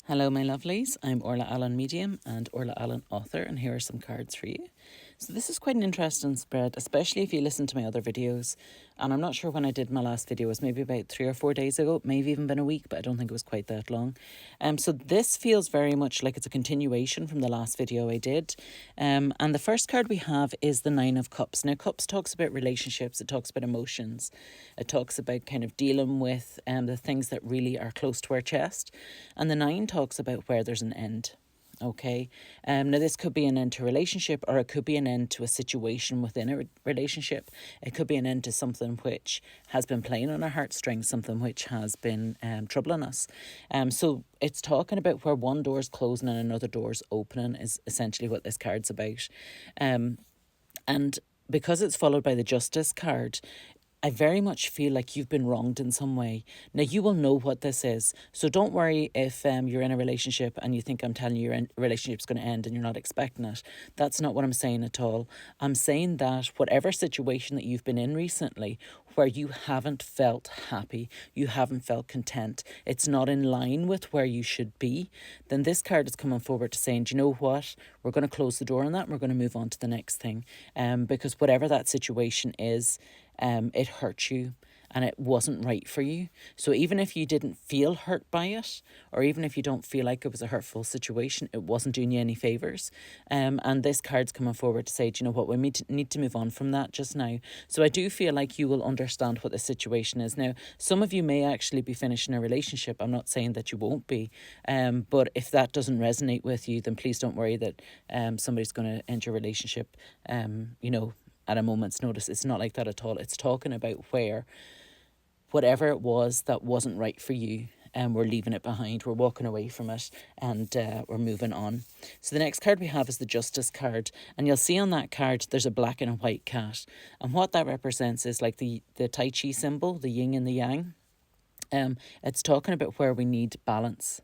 Hello, my lovelies. I'm Orla Allen Medium and Orla Allen Author, and here are some cards for you. So this is quite an interesting spread, especially if you listen to my other videos. And I'm not sure when I did my last video. It was maybe about 3 or 4 days ago, maybe even been a week, but I don't think it was quite that long. So this feels very much like it's a continuation from the last video I did. And the first card we have is the Nine of Cups. Now, Cups talks about relationships. It talks about emotions. It talks about kind of dealing with the things that really are close to our chest. And the Nine talks about where there's an end. Okay. Now this could be an end to a relationship, or it could be an end to a situation within a relationship. It could be an end to something which has been playing on our heartstrings, something which has been troubling us. So it's talking about where one door's closing and another door's opening is essentially what this card's about. And because it's followed by the Justice card, I very much feel like you've been wronged in some way. Now, you will know what this is. So don't worry if you're in a relationship and you think I'm telling you your relationship's going to end and you're not expecting it. That's not what I'm saying at all. I'm saying that whatever situation that you've been in recently where you haven't felt happy, you haven't felt content, it's not in line with where you should be, then this card is coming forward to saying, do you know what? We're going to close the door on that and we're going to move on to the next thing. Because whatever that situation is, it hurt you and it wasn't right for you. So even if you didn't feel hurt by it, or even if you don't feel like it was a hurtful situation, it wasn't doing you any favours. And this card's coming forward to say, do you know what, we need to move on from that just now. So I do feel like you will understand what the situation is. Now, some of you may actually be finishing a relationship. I'm not saying that you won't be. But if that doesn't resonate with you, then please don't worry that somebody's going to end your relationship, at a moment's notice. It's not like that at all. It's talking about where whatever it was that wasn't right for you, we're leaving it behind, we're walking away from it, and we're moving on. So the next card we have is the Justice card, and you'll see on that card there's a black and a white cat, and what that represents is like the Tai Chi symbol, the yin and the yang. It's talking about where we need balance.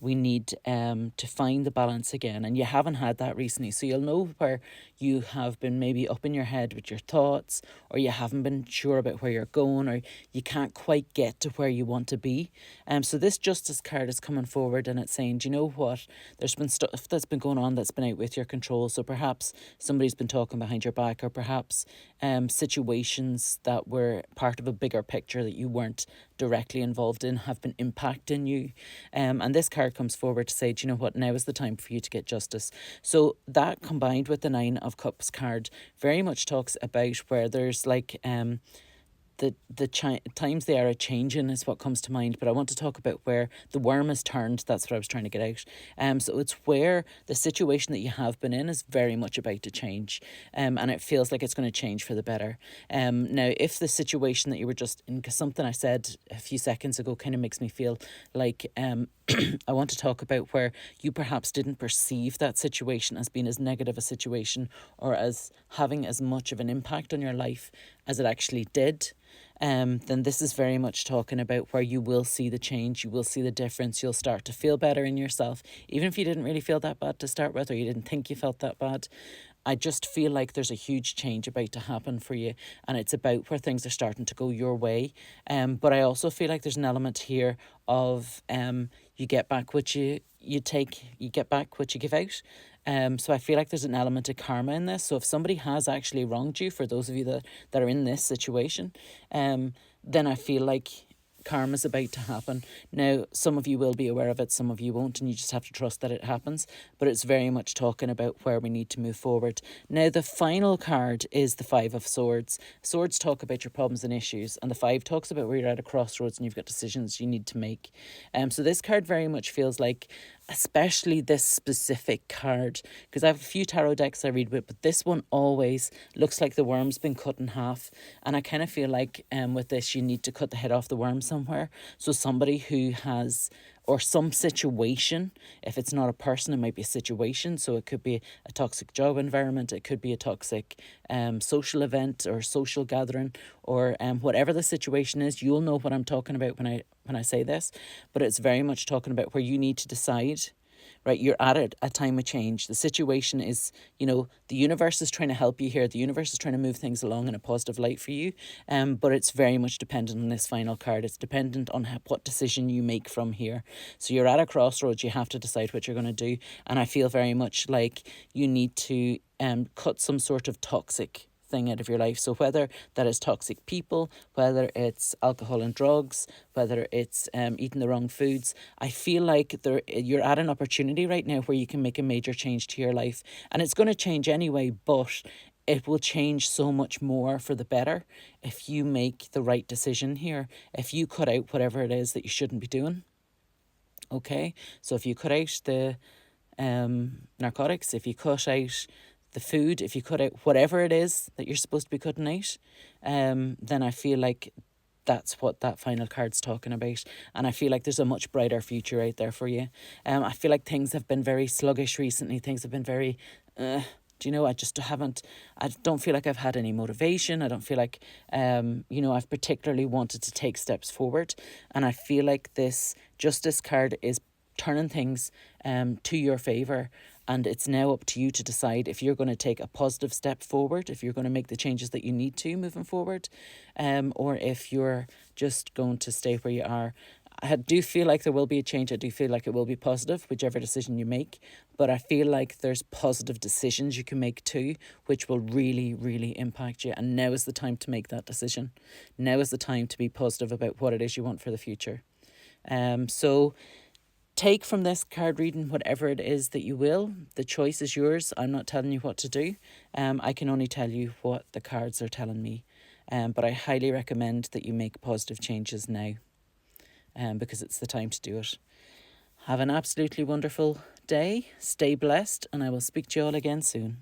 We need to find the balance again, and you haven't had that recently, so you'll know where you have been maybe up in your head with your thoughts, or you haven't been sure about where you're going, or you can't quite get to where you want to be. So this Justice card is coming forward and it's saying, do you know what, there's been stuff that's been going on that's been out with your control. So perhaps somebody's been talking behind your back, or perhaps situations that were part of a bigger picture that you weren't directly involved in have been impacting you. And this card comes forward to say, do you know what, now is the time for you to get justice. So that combined with the Nine of Cups card very much talks about where there's like times they are a changing is what comes to mind, but I want to talk about where the worm is turned. That's what I was trying to get out. So it's where the situation that you have been in is very much about to change, and it feels like it's going to change for the better. Now, if the situation that you were just in, because something I said a few seconds ago kind of makes me feel like I want to talk about where you perhaps didn't perceive that situation as being as negative a situation, or as having as much of an impact on your life as it actually did. Then this is very much talking about where you will see the change, you will see the difference, you'll start to feel better in yourself, even if you didn't really feel that bad to start with, or you didn't think you felt that bad. I just feel like there's a huge change about to happen for you, and it's about where things are starting to go your way. But I also feel like there's an element here of you get back what you take, you get back what you give out. So I feel like there's an element of karma in this. So if somebody has actually wronged you, for those of you that are in this situation, then I feel like karma's about to happen. Now, some of you will be aware of it, some of you won't, and you just have to trust that it happens. But it's very much talking about where we need to move forward. Now, the final card is the Five of Swords. Swords talk about your problems and issues, and the Five talks about where you're at a crossroads and you've got decisions you need to make. So this card very much feels like, especially this specific card, because I have a few tarot decks I read with, but this one always looks like the worm's been cut in half, and I kind of feel like with this you need to cut the head off the worm somewhere. So somebody who has, or some situation, if it's not a person, it might be a situation. So it could be a toxic job environment, it could be a toxic social event or social gathering, or whatever the situation is. You'll know what I'm talking about when I say this, but it's very much talking about where you need to decide right? You're at a time of change. The situation is, the universe is trying to help you here. The universe is trying to move things along in a positive light for you. But it's very much dependent on this final card. It's dependent on what decision you make from here. So you're at a crossroads. You have to decide what you're going to do. And I feel very much like you need to cut some sort of toxic thing out of your life. So whether that is toxic people, whether it's alcohol and drugs, whether it's eating the wrong foods, I feel like you're at an opportunity right now where you can make a major change to your life. And it's going to change anyway, but it will change so much more for the better if you make the right decision here. If you cut out whatever it is that you shouldn't be doing. Okay? So if you cut out the narcotics, if you cut out the food, if you cut out whatever it is that you're supposed to be cutting out, then I feel like that's what that final card's talking about. And I feel like there's a much brighter future out there for you. I feel like things have been very sluggish recently. Things have been very, I don't feel like I've had any motivation. I don't feel like, I've particularly wanted to take steps forward. And I feel like this Justice card is turning things to your favour. And it's now up to you to decide if you're going to take a positive step forward, if you're going to make the changes that you need to moving forward, or if you're just going to stay where you are. I do feel like there will be a change. I do feel like it will be positive, whichever decision you make. But I feel like there's positive decisions you can make too, which will really, really impact you. And now is the time to make that decision. Now is the time to be positive about what it is you want for the future. So take from this card reading whatever it is that you will. The choice is yours. I'm not telling you what to do. I can only tell you what the cards are telling me. But I highly recommend that you make positive changes now, because it's the time to do it. Have an absolutely wonderful day. Stay blessed, and I will speak to you all again soon.